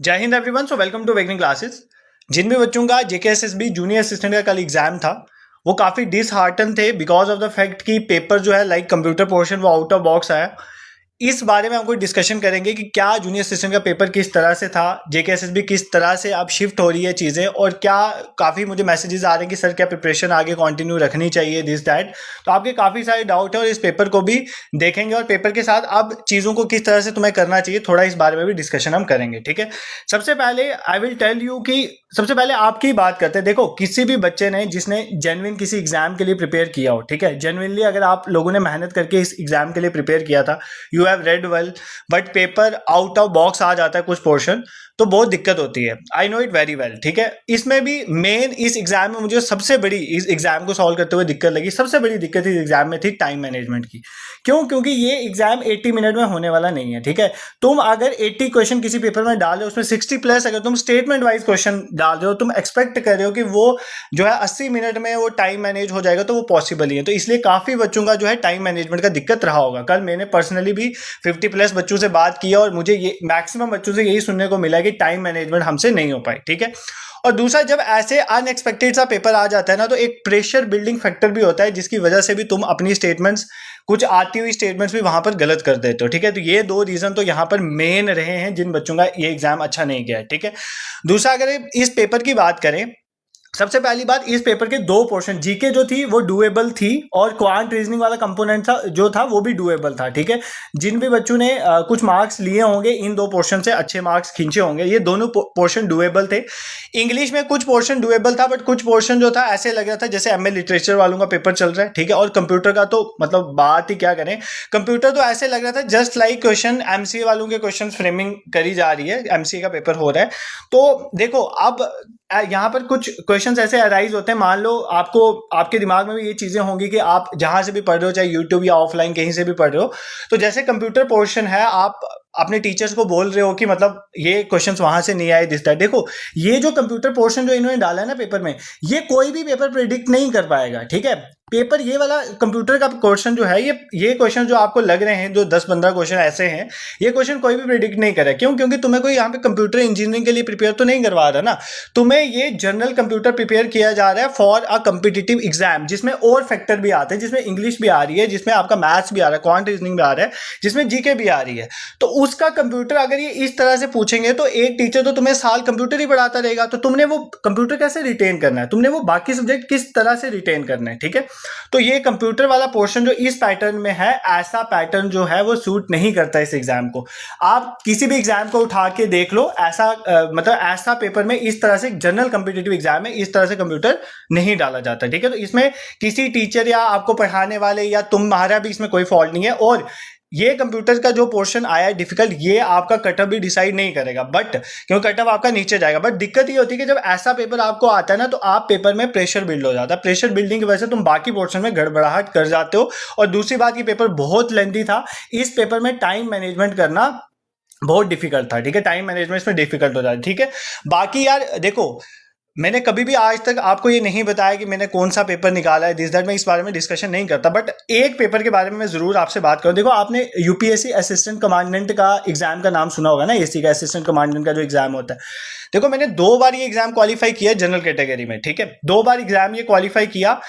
जय Hind everyone. So welcome to Vegning classes. जिन भी बच्चों का जेकेएसएसबी जूनियर असिस्टेंट का कल एग्जाम था वो काफ़ी डिसहार्टन थे बिकॉज ऑफ द फैक्ट कि पेपर जो है लाइक कंप्यूटर पोर्शन वो आउट ऑफ बॉक्स आया। इस बारे में हम कोई डिस्कशन करेंगे कि क्या जूनियर असिस्टेंट का पेपर किस तरह से था, जेकेएसएसबी किस तरह से अब शिफ्ट हो रही है चीज़ें, और क्या काफ़ी मुझे मैसेजेस आ रहे हैं कि सर क्या प्रिपरेशन आगे कंटिन्यू रखनी चाहिए दिस दैट। तो आपके काफ़ी सारे डाउट है और इस पेपर को भी देखेंगे और पेपर के साथ अब चीज़ों को किस तरह से तुम्हें करना चाहिए थोड़ा इस बारे में भी डिस्कशन हम करेंगे। ठीक है, सबसे पहले आई विल टेल यू कि सबसे पहले आपकी बात करते हैं। देखो, किसी भी बच्चे ने जिसने जेन्युइन किसी एग्जाम के लिए प्रिपेयर किया हो, ठीक है, जेन्युइनली अगर आप लोगों ने मेहनत करके इस एग्जाम के लिए प्रिपेयर किया था, you have read well, but paper out of box आ जाता है कुछ पोर्शन, तो बहुत दिक्कत होती है। I know it very well. ठीक है, इसमें भी मेन इस एग्जाम में मुझे सबसे बड़ी इस एग्जाम को सॉल्व करते हुए दिक्कत लगी, सबसे बड़ी दिक्कत इस एग्जाम में थी टाइम मैनेजमेंट की। क्यों? क्योंकि ये एग्जाम 80 मिनट में होने वाला नहीं है। ठीक है, तुम अगर 80 क्वेश्चन किसी पेपर में डाल रहे हो, उसमें 60 प्लस अगर तुम स्टेटमेंट वाइज क्वेश्चन डाल रहे हो, तुम एक्सपेक्ट कर रहे हो कि वो जो है 80 मिनट में वो टाइम मैनेज हो जाएगा, तो वो पॉसिबल ही है। तो इसलिए काफी बच्चों का जो है टाइम मैनेजमेंट का दिक्कत रहा होगा। कल मैंने पर्सनली भी 50 प्लस बच्चों से बात किया और मुझे ये मैक्सिमम बच्चों से यही सुनने को मिला कि टाइम मैनेजमेंट हमसे नहीं हो पाई। ठीक है, और दूसरा, जब ऐसे अनएक्सपेक्टेड सा पेपर आ जाता है ना, तो एक प्रेशर बिल्डिंग फैक्टर भी होता है जिसकी वजह से भी तुम अपनी स्टेटमेंट्स, कुछ आती हुई स्टेटमेंट्स भी वहां पर गलत कर देते हो। ठीक है, तो ये दो रीजन तो यहाँ पर मेन रहे हैं जिन बच्चों का ये एग्जाम अच्छा नहीं गया है। ठीक है, दूसरा, अगर इस पेपर की बात करें, सबसे पहली बात, इस पेपर के दो पोर्शन, जीके जो थी वो डुएबल थी और क्वांट रीजनिंग वाला कंपोनेंट था जो था वो भी डुएबल था। ठीक है, जिन भी बच्चों ने कुछ मार्क्स लिए होंगे इन दो पोर्शन से अच्छे मार्क्स खींचे होंगे। ये दोनों पोर्शन डुएबल थे। इंग्लिश में कुछ पोर्शन डुएबल था, बट कुछ पोर्शन जो था ऐसे लग रहा था जैसे एमए लिटरेचर वालों का पेपर चल रहा है। ठीक है, और कंप्यूटर का तो मतलब बात ही क्या करें। कंप्यूटर तो ऐसे लग रहा था जस्ट लाइक क्वेश्चन एमसीए वालों के क्वेश्चन फ्रेमिंग करी जा रही है, एमसीए का पेपर हो रहा है। तो देखो, अब यहाँ पर कुछ क्वेश्चंस ऐसे अराइज होते हैं। मान लो आपको, आपके दिमाग में भी ये चीजें होंगी कि आप जहां से भी पढ़ रहे हो, चाहे यूट्यूब या ऑफलाइन कहीं से भी पढ़ रहे हो, तो जैसे कंप्यूटर पोर्शन है, आप अपने टीचर्स को बोल रहे हो कि मतलब ये क्वेश्चंस वहां से नहीं आए दिस दैट। देखो, ये जो कंप्यूटर पोर्शन जो इन्होंने डाला है ना पेपर में, ये कोई भी पेपर प्रिडिक्ट नहीं कर पाएगा। ठीक है, पेपर ये वाला कंप्यूटर का क्वेश्चन जो है, ये क्वेश्चन जो आपको लग रहे हैं, जो 10-15 क्वेश्चन ऐसे हैं, ये क्वेश्चन कोई भी प्रिडिक्ट नहीं करे। क्यों? क्योंकि तुम्हें कोई यहाँ पे कंप्यूटर इंजीनियरिंग के लिए प्रिपेयर तो नहीं करवा रहा ना, तुम्हें ये जनरल कंप्यूटर प्रिपेयर किया जा रहा है फॉर अ कम्पिटिटिव एग्जाम, जिसमें और फैक्टर भी आते हैं, जिसमें इंग्लिश भी आ रही है, जिसमें आपका मैथ्स भी आ रहा है, क्वांट रीजनिंग भी आ रहा है, जिसमें जीके भी आ रही है। तो उसका कंप्यूटर अगर ये इस तरह से पूछेंगे तो एक टीचर तो तुम्हें साल कंप्यूटर ही पढ़ाता रहेगा, तो तुमने वो कंप्यूटर कैसे रिटेन करना है, तुमने वो बाकी सब्जेक्ट किस तरह से रिटेन करना है। ठीक है, तो ये कंप्यूटर वाला पोर्शन जो इस पैटर्न में है, ऐसा पैटर्न जो है वो सूट नहीं करता इस एग्जाम को। आप किसी भी एग्जाम को उठा के देख लो, ऐसा मतलब ऐसा पेपर में इस तरह से, जनरल कॉम्पिटिटिव एग्जाम में इस तरह से कंप्यूटर नहीं डाला जाता। ठीक है, तो इसमें किसी टीचर या आपको पढ़ाने वाले या तुम्हारा भी इसमें कोई फॉल्ट नहीं है। और ये कंप्यूटर का जो पोर्शन आया है डिफिकल्ट, ये आपका कटअप भी डिसाइड नहीं करेगा, बट क्योंकि कटअप आपका नीचे जाएगा। बट दिक्कत ये होती है कि जब ऐसा पेपर आपको आता है ना, तो आप पेपर में प्रेशर बिल्ड हो जाता है। प्रेशर बिल्डिंग की वजह से तुम बाकी पोर्शन में गड़बड़ाहट कर जाते हो। और दूसरी बात, ये पेपर बहुत लेंथी था, इस पेपर में टाइम मैनेजमेंट करना बहुत डिफिकल्ट था। ठीक है, टाइम मैनेजमेंट में डिफिकल्ट हो जाता है। ठीक है, बाकी यार देखो, मैंने कभी भी आज तक आपको ये नहीं बताया कि मैंने कौन सा पेपर निकाला है दिस दैट, मैं इस बारे में डिस्कशन नहीं करता, बट एक पेपर के बारे में मैं जरूर आपसे बात करूं। देखो, आपने यूपीएससी असिस्टेंट कमांडेंट का एग्जाम का नाम सुना होगा ना, एसी का असिस्टेंट कमांडेंट का जो एग्जाम होता है। देखो, मैंने 2 बार ये एग्जाम क्वालिफाई किया जनरल कैटेगरी में। ठीक है, 2 बार एग्जाम ये क्वालिफाई किया।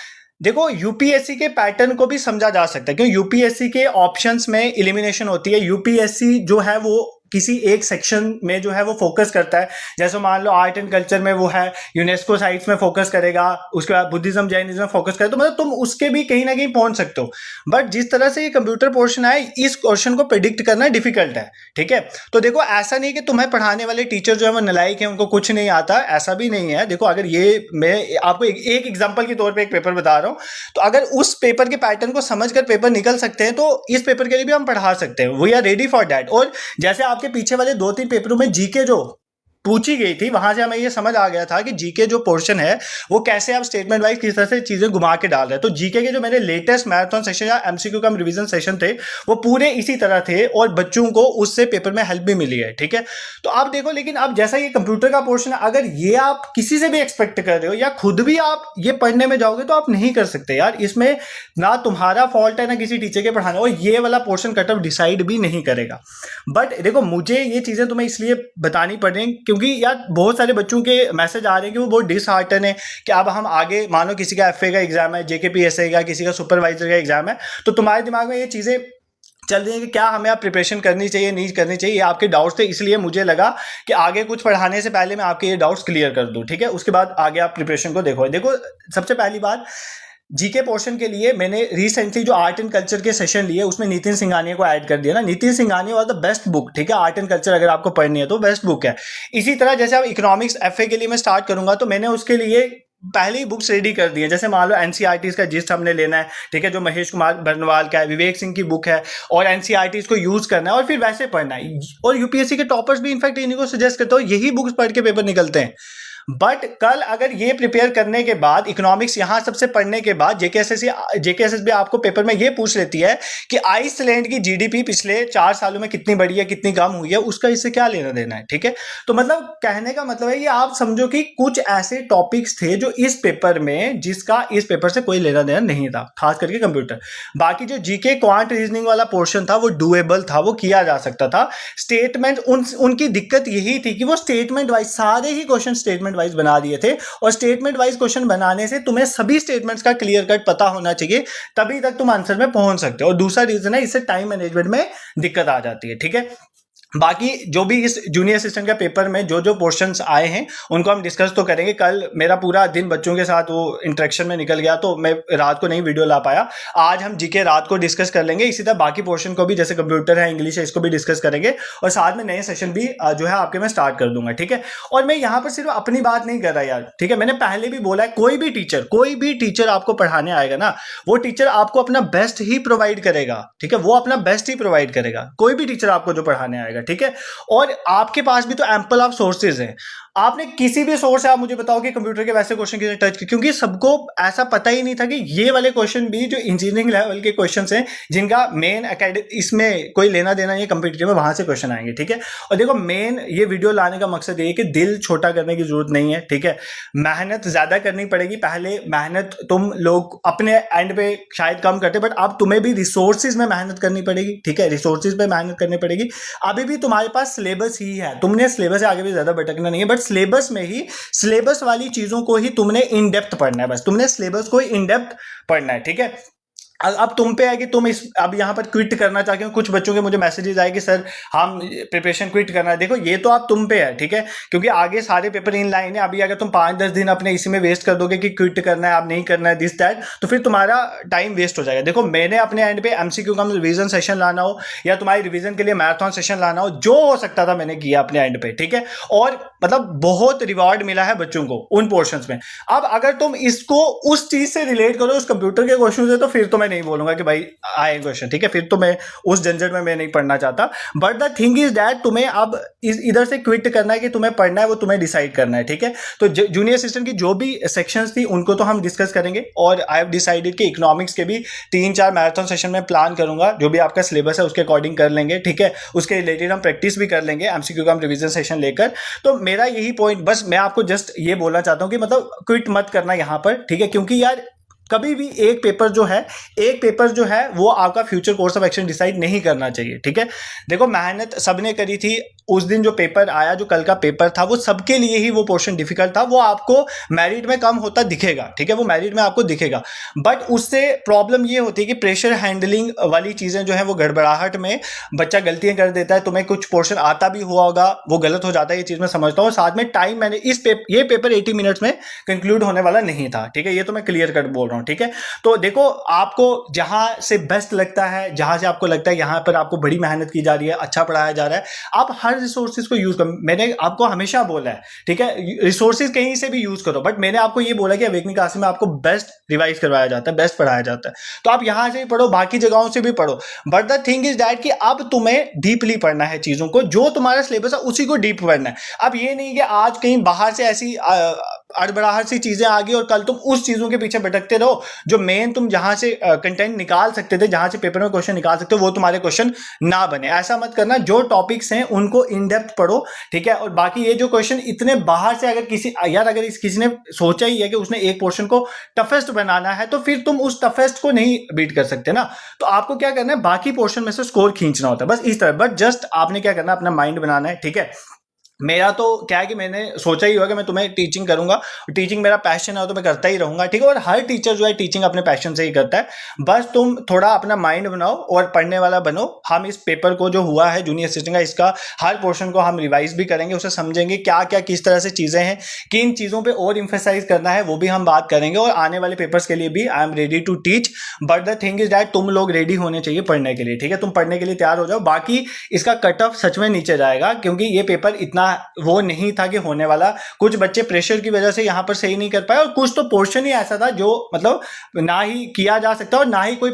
देखो, यूपीएससी के पैटर्न को भी समझा जा सकता है, क्योंकि यूपीएससी के ऑप्शंस में एलिमिनेशन होती है। यूपीएससी जो है वो किसी एक सेक्शन में जो है वो फोकस करता है। जैसे मान लो आर्ट एंड कल्चर में वो है, यूनेस्को साइट्स में फोकस करेगा, उसके बाद बुद्धिज्म जैनिज्म में फोकस करे, तो मतलब तुम उसके भी कहीं ना कहीं पहुंच सकते हो। बट जिस तरह से ये कंप्यूटर पोर्शन है, इस क्वेश्चन को प्रिडिक्ट करना डिफिकल्ट है। ठीक है, तो देखो, ऐसा नहीं कि तुम्हें पढ़ाने वाले टीचर जो है वो नालायक है, उनको कुछ नहीं आता, ऐसा भी नहीं है। देखो, अगर ये मैं आपको एक एग्जाम्पल के तौर पर एक पेपर बता रहा हूँ, तो अगर उस पेपर के पैटर्न को समझकर पेपर निकल सकते हैं, तो इस पेपर के लिए भी हम पढ़ा सकते हैं। We are ready for that. और जैसे आपके पीछे वाले 2-3 पेपरों में जीके जो पूछी गई थी, वहां से हमें ये समझ आ गया था कि जीके जो पोर्शन है वो कैसे आप स्टेटमेंट वाइज किस तरह से चीजें घुमा के डाल रहे हैं। तो जीके के जो मेरे लेटेस्ट मैराथन सेशन या एमसीक्यू कम रिवीजन सेशन थे वो पूरे इसी तरह थे और बच्चों को उससे पेपर में हेल्प भी मिली है। ठीक है, तो आप देखो, लेकिन अब जैसा ये कंप्यूटर का पोर्शन है, अगर ये आप किसी से भी एक्सपेक्ट कर रहे हो या खुद भी आप ये पढ़ने में जाओगे तो आप नहीं कर सकते यार। इसमें ना तुम्हारा फॉल्ट है ना किसी टीचर के पढ़ाने, और ये वाला पोर्शन कट ऑफ डिसाइड भी नहीं करेगा। बट देखो, मुझे ये चीजें तुम्हें इसलिए बतानी पड़ रही हैं क्योंकि यार बहुत सारे बच्चों के मैसेज आ रहे हैं कि वो बहुत डिसहार्टन है कि अब हम आगे, मानो किसी का एफए का एग्जाम है, जेकेपीएसए का, किसी का सुपरवाइजर का एग्जाम है, तो तुम्हारे दिमाग में ये चीजें चल रही है कि क्या हमें आप प्रिपरेशन करनी चाहिए नहीं करनी चाहिए, ये आपके डाउट्स थे। इसलिए मुझे लगा कि आगे कुछ पढ़ाने से पहले मैं आपके ये डाउट्स क्लियर कर दूं। ठीक है, उसके बाद आगे आप प्रिपरेशन को देखो। सबसे पहली बात, जीके पोर्शन के लिए मैंने रिसेंटली जो आर्ट एंड कल्चर के सेशन लिए उसमें नितिन सिंघानिया को ऐड कर दिया ना। Nitin Singhania was the best book. ठीक है, आर्ट एंड कल्चर अगर आपको पढ़नी है तो बेस्ट बुक है। इसी तरह जैसे अब इकोनॉमिक्स एफए के लिए मैं स्टार्ट करूंगा तो मैंने उसके लिए पहले ही बुक्स रेडी कर दी है। जैसे मान लो एनसीईआरटीज का जिस्ट हमने लेना है, ठीक है, जो महेश कुमार बर्नवाल का है, विवेक सिंह की बुक है, और एनसीईआरटीज को यूज करना है और फिर वैसे पढ़ना है। और यूपीएससी के टॉपर्स भी इनफैक्ट इन्हीं को सजेस्ट करते हो, यही बुक्स पढ़ के पेपर निकलते हैं। बट कल अगर ये प्रिपेयर करने के बाद, इकोनॉमिक्स यहां सबसे पढ़ने के बाद जेकेएसएसबी आपको पेपर में ये पूछ लेती है कि आइसलैंड की जीडीपी पिछले 4 सालों में कितनी बढ़ी है, कितनी कम हुई है, उसका इससे क्या लेना देना है। ठीक है, तो मतलब कहने का मतलब है कि आप समझो कि कुछ ऐसे टॉपिक्स थे जो इस पेपर में, जिसका इस पेपर से कोई लेना देना नहीं था, खास करके कंप्यूटर। बाकी जो जीके क्वांट रीजनिंग वाला पोर्शन था वो डूएबल था, वो किया जा सकता था। स्टेटमेंट, उनकी दिक्कत यही थी कि वो स्टेटमेंट वाइज सारे ही क्वेश्चन स्टेटमेंट वाइज बना दिए थे, और स्टेटमेंट वाइज क्वेश्चन बनाने से तुम्हें सभी स्टेटमेंट्स का क्लियर कट पता होना चाहिए, तभी तक तुम आंसर में पहुंच सकते हो। और दूसरा रीजन है, इससे टाइम मैनेजमेंट में दिक्कत आ जाती है। ठीक है, बाकी जो भी इस जूनियर असिस्टेंट का पेपर में जो जो पोर्शंस आए हैं उनको हम डिस्कस तो करेंगे। कल मेरा पूरा दिन बच्चों के साथ वो इंटरेक्शन में निकल गया तो मैं रात को नहीं वीडियो ला पाया। आज हम जीके रात को डिस्कस कर लेंगे। इसी तरह बाकी पोर्शन को भी, जैसे कंप्यूटर है, इंग्लिश है, इसको भी डिस्कस करेंगे, और साथ में नए सेशन भी जो है आपके मैं स्टार्ट कर दूंगा। ठीक है, और मैं यहाँ पर सिर्फ अपनी बात नहीं कर रहा यार। ठीक है, मैंने पहले भी बोला है, कोई भी टीचर आपको पढ़ाने आएगा ना, वो टीचर आपको अपना बेस्ट ही प्रोवाइड करेगा। ठीक है, वो अपना बेस्ट ही प्रोवाइड करेगा, कोई भी टीचर आपको जो पढ़ाने आएगा। ठीक है, और आपके पास भी तो एम्पल ऑफ सोर्सेज हैं। आपने किसी भी सोर्स से आप मुझे बताओ कि कंप्यूटर के वैसे क्वेश्चन किसने टच किए, क्योंकि सबको ऐसा पता ही नहीं था कि ये वाले क्वेश्चन भी जो इंजीनियरिंग लेवल के क्वेश्चंस हैं, जिनका मेन इसमें कोई लेना देना नहीं कम्पिटिटिव में, वहां से क्वेश्चन आएंगे। ठीक है, और देखो, मेन ये वीडियो लाने का मकसद ये है कि दिल छोटा करने की जरूरत नहीं है। ठीक है, मेहनत ज्यादा करनी पड़ेगी। पहले मेहनत तुम लोग अपने एंड पे शायद कम करते, बट अब तुम्हें भी रिसोर्सेज में मेहनत करनी पड़ेगी। ठीक है, रिसोर्सेज पे मेहनत करनी पड़ेगी। अभी भी तुम्हारे पास सिलेबस ही है, तुमने सिलेबस से आगे भी ज्यादा भटकना नहीं है, बट सिलेबस में ही, सिलेबस वाली चीजों को ही तुमने इन डेप्थ पढ़ना है। बस तुमने सिलेबस को इन डेप्थ पढ़ना है। ठीक है, अब तुम पे है कि तुम अब यहाँ पर क्विट करना चाहते हो। कुछ बच्चों के मुझे मैसेजेस आए कि सर हम प्रिपरेशन क्विट करना है। देखो, ये तो आप तुम पे है। ठीक है, क्योंकि आगे सारे पेपर इन लाइन है। अभी अगर तुम 5-10 दिन अपने इसी में वेस्ट कर दोगे कि क्विट करना है, आप नहीं करना है, दिस दैट, तो फिर तुम्हारा टाइम वेस्ट हो जाएगा। देखो, मैंने अपने एंड पे एमसीक्यू कम रिवीजन सेशन लाना हो या तुम्हारी रिवीजन के लिए मैराथन सेशन लाना हो, जो हो सकता था मैंने किया अपने एंड पे। ठीक है, और मतलब बहुत रिवॉर्ड मिला है बच्चों को उन पोर्शंस में। अब अगर तुम इसको उस चीज से रिलेट करो, उस कंप्यूटर के क्वेश्चन से, तो फिर तो मैं नहीं बोलूंगा कि भाई आए क्वेश्चन। ठीक है, फिर तो मैं उस झंझट में मैं नहीं पढ़ना चाहता। But the thing is that तुम्हें अब इधर से क्विट करना है कि तुम्हें पढ़ना है, वो तुम्हें डिसाइड करना है। ठीक है, तो जूनियर असिस्टेंट की जो भी सेक्शंस थी उनको तो हम डिस्कस करेंगे, और आई हैव डिसाइडेड कि इकोनॉमिक्स के भी 3-4 मैराथन सेशन में प्लान करूंगा। जो भी आपका सिलेबस है उसके अकॉर्डिंग कर लेंगे। ठीक है, उसके रिलेटेड हम प्रैक्टिस भी कर लेंगे एमसीक्यू कम रिवीजन सेशन लेकर। तो मेरा यही पॉइंट, बस मैं आपको जस्ट ये बोलना चाहता हूं कि मतलब क्विट मत करना यहां पर। ठीक है, क्योंकि यार कभी भी एक पेपर जो है वो आपका future course of action decide नहीं करना चाहिए। ठीक है, देखो, मेहनत सबने करी थी। उस दिन जो पेपर आया, जो कल का पेपर था, वो सबके लिए ही वो पोर्शन डिफिकल्ट था। वो आपको मेरिट में कम होता दिखेगा। ठीक है, वो मेरिट में आपको दिखेगा, बट उससे प्रॉब्लम ये होती है कि प्रेशर हैंडलिंग वाली चीजें जो है वो गड़बड़ाहट में बच्चा गलतियां कर देता है। तुम्हें कुछ पोर्शन आता भी हुआ होगा, वो गलत हो जाता है, ये चीज मैं समझता हूँ। साथ में टाइम मैंने ये पेपर 80 मिनट्स में कंक्लूड होने वाला नहीं था। ठीक है, ये तो मैं क्लियर कट बोल रहा हूँ। ठीक है, तो देखो, आपको जहां से बेस्ट लगता है, जहां से आपको लगता है यहां पर आपको बड़ी मेहनत की जा रही है, अच्छा पढ़ाया जा रहा है, आप हर हर रिसोर्सेज को यूज करो। मैंने आपको हमेशा बोला है, ठीक है, रिसोर्सेज कहीं से भी यूज करो, बट मैंने आपको ये बोला कि अवेकनिंग क्लासेस में आपको बेस्ट रिवाइज करवाया जाता है, बेस्ट पढ़ाया जाता है। तो आप यहां से भी पढ़ो, बाकी जगहों से भी पढ़ो, but the thing is that कि अब तुम्हें डीपली पढ़ना है चीजों को, जो तुम्हारा सिलेबस है उसी को डीप पढ़ना है। अब ये नहीं कि आज कहीं बाहर से ऐसी अड़बड़ाहट सी चीजें आ गई और कल तुम उस चीजों के पीछे भटकते रहो, जो मेन तुम जहां से कंटेंट निकाल सकते थे, जहां से पेपर में क्वेश्चन निकाल सकते हो, वो तुम्हारे क्वेश्चन ना बने। ऐसा मत करना, जो टॉपिक्स हैं उनको इन डेप्थ पढ़ो, ठीक है। और बाकी ये जो क्वेश्चन इतने बाहर से, अगर किसी ने सोचा ही है कि उसने एक पोर्शन को टफेस्ट बनाना है, तो फिर तुम उस टफेस्ट को नहीं बीट कर सकते ना। तो आपको क्या करना है, बाकी पोर्शन में से स्कोर खींचना होता है, बस इस तरह। बट जस्ट आपने क्या करना है, अपना माइंड बनाना है, ठीक है। मेरा तो क्या है कि मैंने सोचा ही हुआ कि मैं तुम्हें टीचिंग करूंगा, टीचिंग मेरा पैशन है तो मैं करता ही रहूंगा, ठीक है। और हर टीचर जो है टीचिंग अपने पैशन से ही करता है। बस तुम थोड़ा अपना माइंड बनाओ और पढ़ने वाला बनो। हम इस पेपर को जो हुआ है जूनियर असिस्टेंट का, इसका हर पोर्शन को हम रिवाइज भी करेंगे, उसे समझेंगे क्या क्या किस तरह से चीजें हैं, किन चीजों पे और इम्फेसाइज करना है, वो भी हम बात करेंगे। और आने वाले पेपर्स के लिए भी I am ready to teach, but the thing is that तुम लोग रेडी होने चाहिए पढ़ने के लिए, ठीक है। तुम पढ़ने के लिए तैयार हो जाओ। बाकी इसका कट ऑफ सच में नीचे जाएगा, क्योंकि ये पेपर इतना वो नहीं था कि होने वाला। कुछ बच्चे प्रेशर की वजह से यहां पर सही नहीं कर पाए, और कुछ तो पोर्शन ही ऐसा था जो मतलब ना ही किया जा सकता और ना ही कोई